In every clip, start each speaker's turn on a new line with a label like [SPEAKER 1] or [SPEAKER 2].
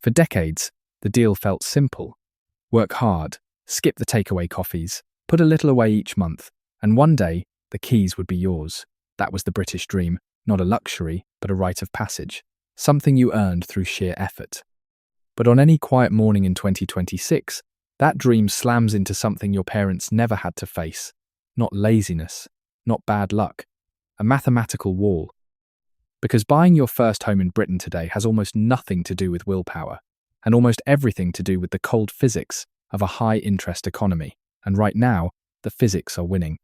[SPEAKER 1] For decades, the deal felt simple. Work hard, skip the takeaway coffees, put a little away each month, and one day, the keys would be yours. That was the British dream, not a luxury, but a rite of passage, something you earned through sheer effort. But on any quiet morning in 2026, that dream slams into something your parents never had to face. Not laziness, not bad luck, a mathematical wall. Because buying your first home in Britain today has almost nothing to do with willpower, and almost everything to do with the cold physics of a high-interest economy. And right now, the physics are winning.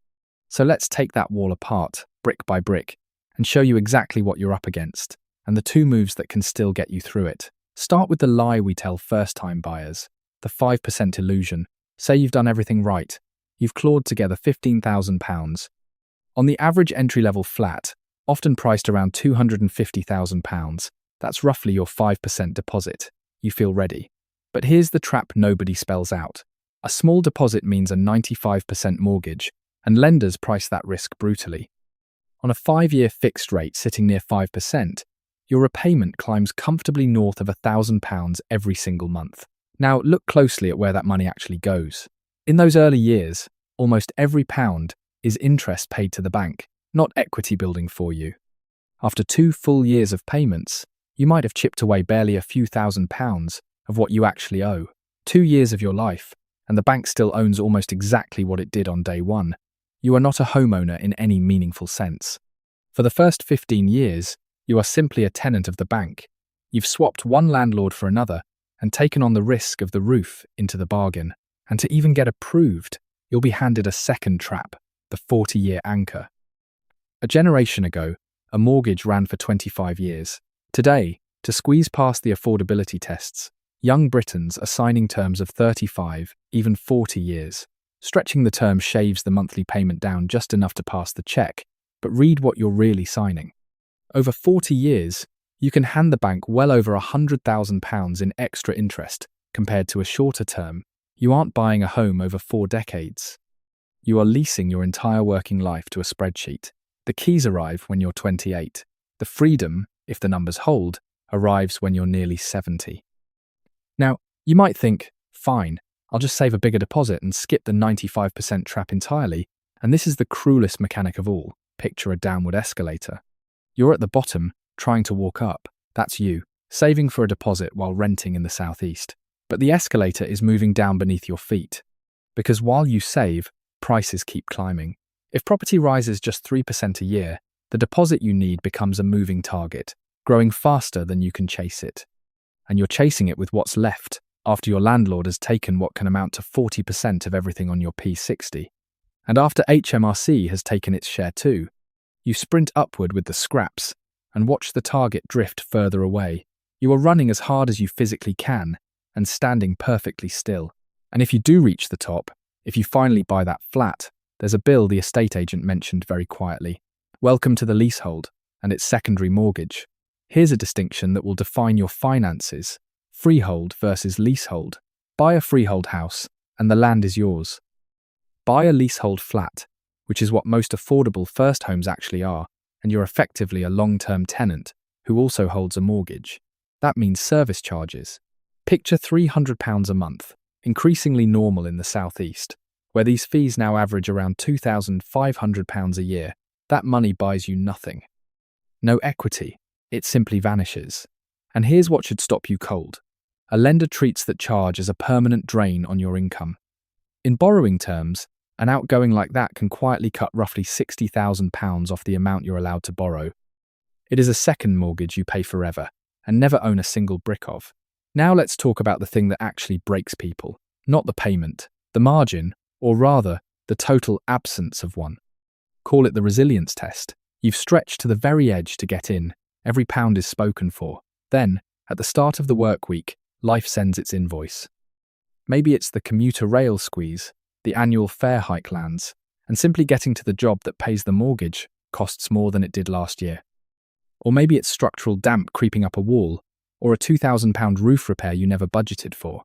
[SPEAKER 1] So let's take that wall apart, brick by brick, and show you exactly what you're up against, and the two moves that can still get you through it. Start with the lie we tell first-time buyers, the 5% illusion. Say you've done everything right. You've clawed together £15,000. On the average entry-level flat, often priced around £250,000, that's roughly your 5% deposit. You feel ready. But here's the trap nobody spells out. A small deposit means a 95% mortgage, and lenders price that risk brutally. On a 5-year fixed rate sitting near 5%, your repayment climbs comfortably north of £1,000 every single month. Now, look closely at where that money actually goes. In those early years, almost every pound is interest paid to the bank, not equity building for you. After 2 full years of payments, you might have chipped away barely a few £1,000s of what you actually owe. 2 years of your life, and the bank still owns almost exactly what it did on day one. You are not a homeowner in any meaningful sense. For the first 15 years, you are simply a tenant of the bank. You've swapped one landlord for another and taken on the risk of the roof into the bargain. And to even get approved, you'll be handed a second trap, the 40-year anchor. A generation ago, a mortgage ran for 25 years. Today, to squeeze past the affordability tests, young Britons are signing terms of 35, even 40 years. Stretching the term shaves the monthly payment down just enough to pass the check, but read what you're really signing. Over 40 years, you can hand the bank well over £100,000 in extra interest compared to a shorter term. You aren't buying a home over 4 decades. You are leasing your entire working life to a spreadsheet. The keys arrive when you're 28. The freedom, if the numbers hold, arrives when you're nearly 70. Now, you might think, fine, I'll just save a bigger deposit and skip the 95% trap entirely, and this is the cruelest mechanic of all. Picture a downward escalator. You're at the bottom, trying to walk up. That's you, saving for a deposit while renting in the southeast. But the escalator is moving down beneath your feet. Because while you save, prices keep climbing. If property rises just 3% a year, the deposit you need becomes a moving target, growing faster than you can chase it. And you're chasing it with what's left, after your landlord has taken what can amount to 40% of everything on your P60. And after HMRC has taken its share too, you sprint upward with the scraps and watch the target drift further away. You are running as hard as you physically can and standing perfectly still. And if you do reach the top, if you finally buy that flat, there's a bill the estate agent mentioned very quietly. Welcome to the leasehold and its secondary mortgage. Here's a distinction that will define your finances. Freehold versus leasehold. Buy a freehold house and the land is yours. Buy a leasehold flat, which is what most affordable first homes actually are, and you're effectively a long-term tenant who also holds a mortgage. That means service charges. Picture £300 a month, increasingly normal in the southeast, where these fees now average around £2,500 a year. That money buys you nothing. No equity, it simply vanishes. And here's what should stop you cold. A lender treats that charge as a permanent drain on your income. In borrowing terms, an outgoing like that can quietly cut roughly £60,000 off the amount you're allowed to borrow. It is a second mortgage you pay forever and never own a single brick of. Now let's talk about the thing that actually breaks people, not the payment, the margin, or rather, the total absence of one. Call it the resilience test. You've stretched to the very edge to get in. Every pound is spoken for. Then, at the start of the work week, life sends its invoice. Maybe it's the commuter rail squeeze, the annual fare hike lands, and simply getting to the job that pays the mortgage costs more than it did last year. Or maybe it's structural damp creeping up a wall, or a £2,000 roof repair you never budgeted for.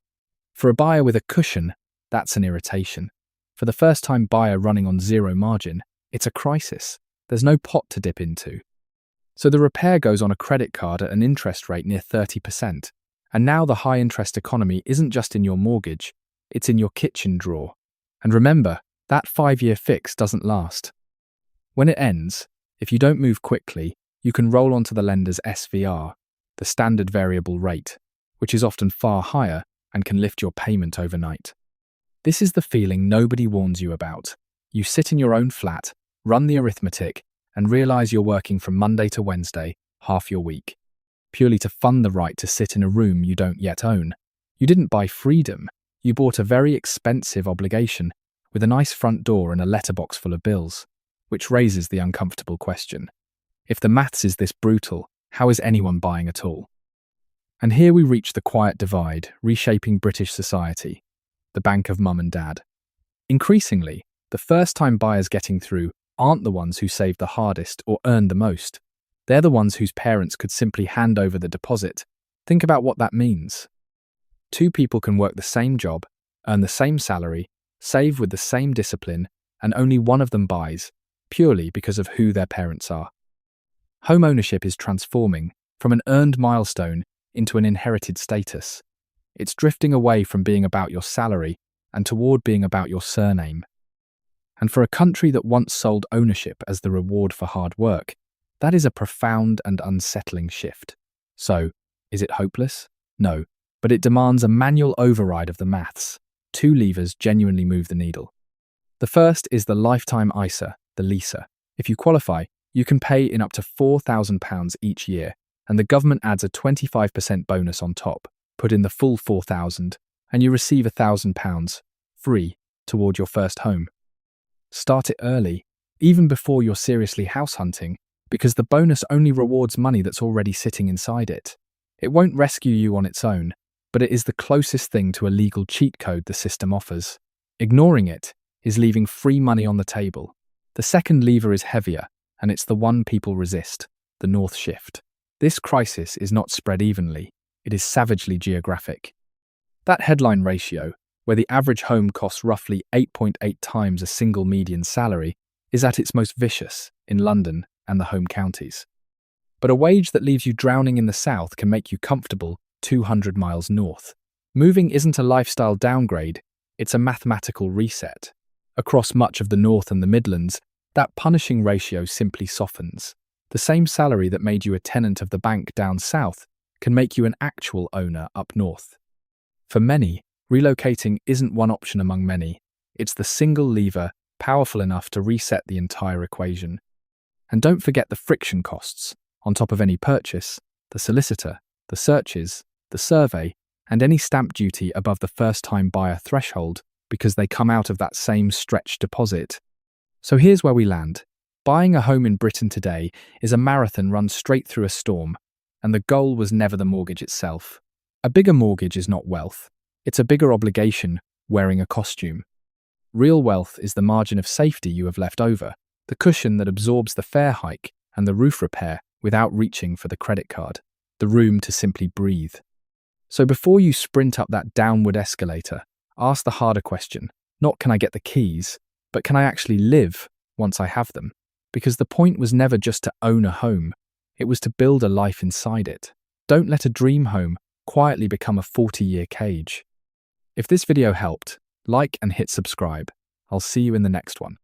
[SPEAKER 1] For a buyer with a cushion, that's an irritation. For the first-time buyer running on zero margin, it's a crisis. There's no pot to dip into. So the repair goes on a credit card at an interest rate near 30%, And now the high-interest economy isn't just in your mortgage, it's in your kitchen drawer. And remember, that 5-year fix doesn't last. When it ends, if you don't move quickly, you can roll onto the lender's SVR, the standard variable rate, which is often far higher and can lift your payment overnight. This is the feeling nobody warns you about. You sit in your own flat, run the arithmetic, and realize you're working from Monday to Wednesday, half your week, purely to fund the right to sit in a room you don't yet own. You didn't buy freedom, you bought a very expensive obligation with a nice front door and a letterbox full of bills, which raises the uncomfortable question. If the maths is this brutal, how is anyone buying at all? And here we reach the quiet divide, reshaping British society, the bank of mum and dad. Increasingly, the first-time buyers getting through aren't the ones who saved the hardest or earned the most. They're the ones whose parents could simply hand over the deposit. Think about what that means. Two people can work the same job, earn the same salary, save with the same discipline, and only one of them buys, purely because of who their parents are. Home ownership is transforming from an earned milestone into an inherited status. It's drifting away from being about your salary and toward being about your surname. And for a country that once sold ownership as the reward for hard work, that is a profound and unsettling shift. So, is it hopeless? No, but it demands a manual override of the maths. Two levers genuinely move the needle. The first is the lifetime ISA, the leaser. If you qualify, you can pay in up to £4,000 each year, and the government adds a 25% bonus on top. Put in the full £4,000, and you receive £1,000 free toward your first home. Start it early, even before you're seriously house hunting, because the bonus only rewards money that's already sitting inside it. It won't rescue you on its own, but it is the closest thing to a legal cheat code the system offers. Ignoring it is leaving free money on the table. The second lever is heavier, and it's the one people resist, the North Shift. This crisis is not spread evenly, it is savagely geographic. That headline ratio, where the average home costs roughly 8.8 times a single median salary, is at its most vicious in London and the home counties. But a wage that leaves you drowning in the south can make you comfortable 200 miles north. Moving isn't a lifestyle downgrade, it's a mathematical reset. Across much of the North and the Midlands, that punishing ratio simply softens. The same salary that made you a tenant of the bank down south can make you an actual owner up north. For many, relocating isn't one option among many. It's the single lever powerful enough to reset the entire equation. And don't forget the friction costs, on top of any purchase, the solicitor, the searches, the survey, and any stamp duty above the first-time buyer threshold, because they come out of that same stretched deposit. So here's where we land. Buying a home in Britain today is a marathon run straight through a storm, and the goal was never the mortgage itself. A bigger mortgage is not wealth. It's a bigger obligation wearing a costume. Real wealth is the margin of safety you have left over, the cushion that absorbs the fare hike and the roof repair without reaching for the credit card, the room to simply breathe. So before you sprint up that downward escalator, ask the harder question. Not can I get the keys, but can I actually live once I have them? Because the point was never just to own a home, it was to build a life inside it. Don't let a dream home quietly become a 40-year cage. If this video helped, like and hit subscribe. I'll see you in the next one.